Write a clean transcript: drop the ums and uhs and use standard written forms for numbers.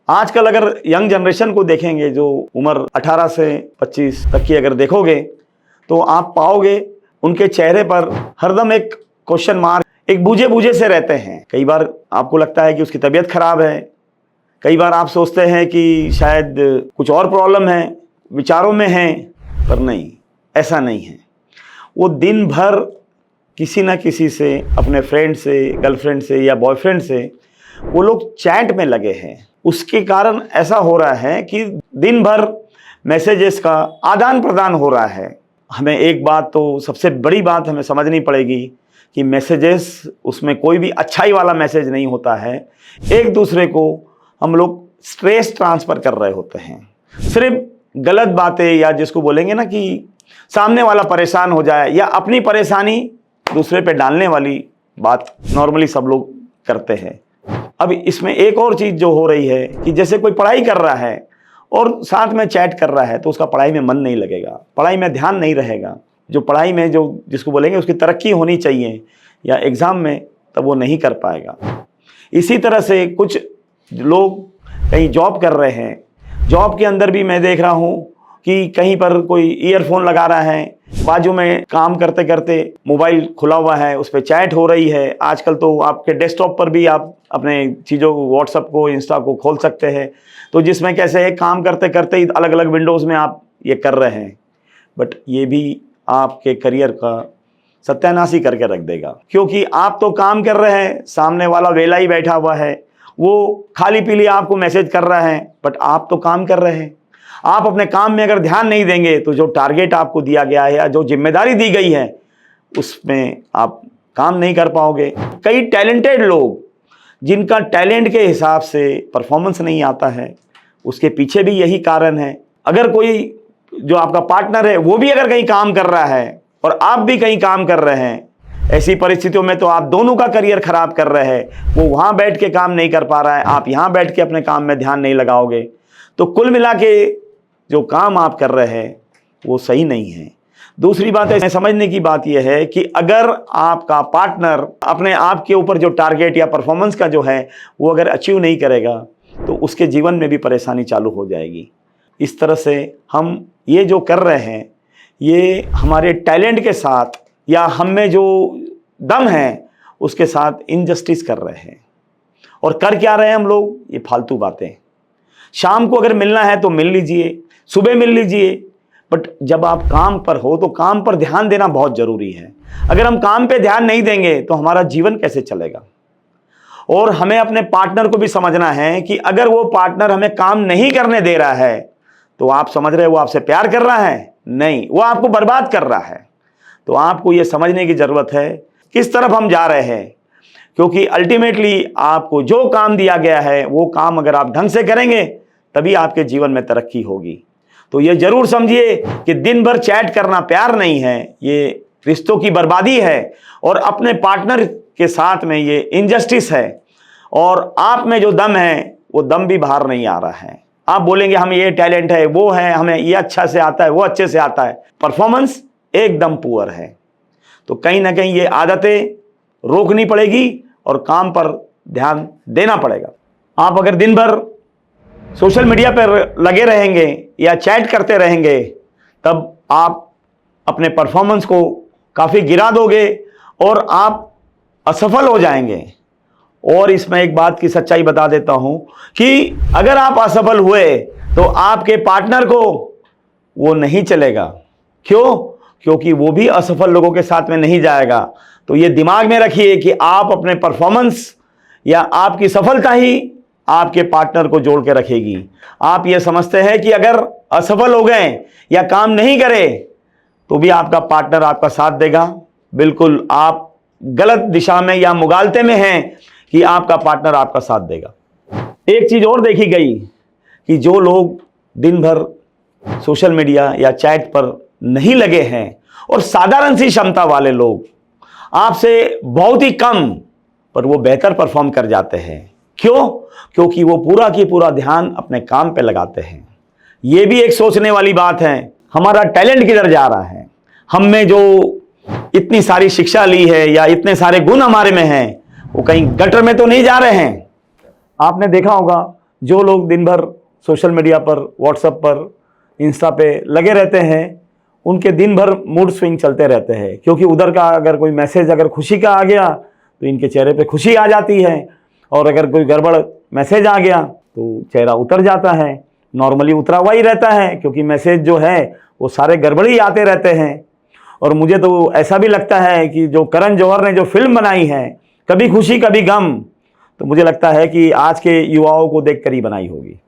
आजकल अगर young generation को देखेंगे, जो उम्र 18 से 25 तक की अगर देखोगे, तो आप पाओगे उनके चेहरे पर हरदम एक क्वेश्चन मार्क, एक बूझे बूझे से रहते हैं। कई बार आपको लगता है कि उसकी तबीयत खराब है, कई बार आप सोचते हैं कि शायद कुछ और प्रॉब्लम है, विचारों में है, पर नहीं, ऐसा नहीं है। वो दिन भर किसी ना किसी से, अपने फ्रेंड से, गर्लफ्रेंड से या बॉयफ्रेंड से वो लोग चैट में लगे हैं। उसके कारण ऐसा हो रहा है कि दिन भर मैसेजेस का आदान प्रदान हो रहा है। हमें एक बात, तो सबसे बड़ी बात हमें समझनी पड़ेगी कि मैसेजेस, उसमें कोई भी अच्छाई वाला मैसेज नहीं होता है। एक दूसरे को हम लोग स्ट्रेस ट्रांसफ़र कर रहे होते हैं, सिर्फ गलत बातें, या जिसको बोलेंगे ना कि सामने वाला परेशान हो जाए, या अपनी परेशानी दूसरे पे डालने वाली बात नॉर्मली सब लोग करते हैं। अब इसमें एक और चीज़ जो हो रही है कि जैसे कोई पढ़ाई कर रहा है और साथ में चैट कर रहा है, तो उसका पढ़ाई में मन नहीं लगेगा, पढ़ाई में ध्यान नहीं रहेगा। जो पढ़ाई में, जो जिसको बोलेंगे उसकी तरक्की होनी चाहिए या एग्ज़ाम में, तब वो नहीं कर पाएगा। इसी तरह से कुछ लोग कहीं जॉब कर रहे हैं, जॉब के अंदर भी मैं देख रहा हूँ कि कहीं पर कोई ईयरफोन लगा रहा है, बाजू में काम करते करते मोबाइल खुला हुआ है, उस पर चैट हो रही है। आजकल तो आपके डेस्कटॉप पर भी आप अपने चीज़ों को, व्हाट्सएप को, इंस्टा को खोल सकते हैं, तो जिसमें कैसे है, काम करते करते ही अलग अलग विंडोज़ में आप ये कर रहे हैं। बट ये भी आपके करियर का सत्यानाशी करके रख देगा, क्योंकि आप तो काम कर रहे हैं, सामने वाला वेला ही बैठा हुआ है, वो खाली पीली आपको मैसेज कर रहा है, बट आप तो काम कर रहे हैं। आप अपने काम में अगर ध्यान नहीं देंगे, तो जो टारगेट आपको दिया गया है या जो जिम्मेदारी दी गई है, उसमें आप काम नहीं कर पाओगे। कई टैलेंटेड लोग, जिनका टैलेंट के हिसाब से परफॉर्मेंस नहीं आता है, उसके पीछे भी यही कारण है। अगर कोई जो आपका पार्टनर है, वो भी अगर कहीं काम कर रहा है और आप भी कहीं काम कर रहे हैं, ऐसी परिस्थितियों में तो आप दोनों का करियर खराब कर रहे हैं। वो वहाँ बैठ के काम नहीं कर पा रहा है, आप यहाँ बैठ के अपने काम में ध्यान नहीं लगाओगे, तो कुल मिला के जो काम आप कर रहे हैं वो सही नहीं है। दूसरी बात है, समझने की बात यह है कि अगर आपका पार्टनर अपने आप के ऊपर जो टारगेट या परफॉर्मेंस का जो है वो अगर अचीव नहीं करेगा, तो उसके जीवन में भी परेशानी चालू हो जाएगी। इस तरह से हम ये जो कर रहे हैं, ये हमारे टैलेंट के साथ या हम में जो दम है उसके साथ इनजस्टिस कर रहे हैं। और कर क्या रहे हैं हम लोग? ये फालतू बातें। शाम को अगर मिलना है तो मिल लीजिए, सुबह मिल लीजिए, बट जब आप काम पर हो तो काम पर ध्यान देना बहुत ज़रूरी है। अगर हम काम पे ध्यान नहीं देंगे तो हमारा जीवन कैसे चलेगा? और हमें अपने पार्टनर को भी समझना है कि अगर वो पार्टनर हमें काम नहीं करने दे रहा है, तो आप समझ रहे हो वो आपसे प्यार कर रहा है? नहीं, वो आपको बर्बाद कर रहा है। तो आपको ये समझने की ज़रूरत है किस तरफ हम जा रहे हैं, क्योंकि अल्टीमेटली आपको जो काम दिया गया है वो काम अगर आप ढंग से करेंगे, तभी आपके जीवन में तरक्की होगी। तो ये जरूर समझिए कि दिन भर चैट करना प्यार नहीं है, ये रिश्तों की बर्बादी है, और अपने पार्टनर के साथ में ये इनजस्टिस है। और आप में जो दम है वो दम भी बाहर नहीं आ रहा है। आप बोलेंगे हम ये टैलेंट है, वो है, हमें ये अच्छा से आता है, वो अच्छे से आता है, परफॉर्मेंस एकदम पुअर है। तो कहीं ना कहीं ये आदतें रोकनी पड़ेगी और काम पर ध्यान देना पड़ेगा। आप अगर दिन भर सोशल मीडिया पर लगे रहेंगे या चैट करते रहेंगे, तब आप अपने परफॉर्मेंस को काफ़ी गिरा दोगे और आप असफल हो जाएंगे। और इसमें एक बात की सच्चाई बता देता हूं कि अगर आप असफल हुए तो आपके पार्टनर को वो नहीं चलेगा। क्यों? क्योंकि वो भी असफल लोगों के साथ में नहीं जाएगा। तो ये दिमाग में रखिए कि आप अपने परफॉर्मेंस या आपकी सफलता ही आपके पार्टनर को जोड़ के रखेगी। आप ये समझते हैं कि अगर असफल हो गए या काम नहीं करे तो भी आपका पार्टनर आपका साथ देगा। बिल्कुल आप गलत दिशा में या मुगालते में हैं कि आपका पार्टनर आपका साथ देगा। एक चीज़ और देखी गई कि जो लोग दिन भर सोशल मीडिया या चैट पर नहीं लगे हैं और साधारण सी क्षमता वाले लोग आपसे बहुत ही कम, पर वो बेहतर परफॉर्म कर जाते हैं। क्यों? क्योंकि वो पूरा की पूरा ध्यान अपने काम पे लगाते हैं। ये भी एक सोचने वाली बात है, हमारा टैलेंट किधर जा रहा है? हम में जो इतनी सारी शिक्षा ली है या इतने सारे गुण हमारे में हैं, वो कहीं गटर में तो नहीं जा रहे हैं। आपने देखा होगा जो लोग दिन भर सोशल मीडिया पर, व्हाट्सएप पर, इंस्टा पे लगे रहते हैं, उनके दिन भर मूड स्विंग चलते रहते हैं, क्योंकि उधर का अगर कोई मैसेज अगर खुशी का आ गया तो इनके चेहरे पे खुशी आ जाती है, और अगर कोई गड़बड़ मैसेज आ गया तो चेहरा उतर जाता है। नॉर्मली उतरा हुआ ही रहता है, क्योंकि मैसेज जो है वो सारे गड़बड़ी आते रहते हैं। और मुझे तो ऐसा भी लगता है कि जो करण जौहर ने जो फिल्म बनाई है, कभी खुशी कभी गम, तो मुझे लगता है कि आज के युवाओं को देखकर ही बनाई होगी।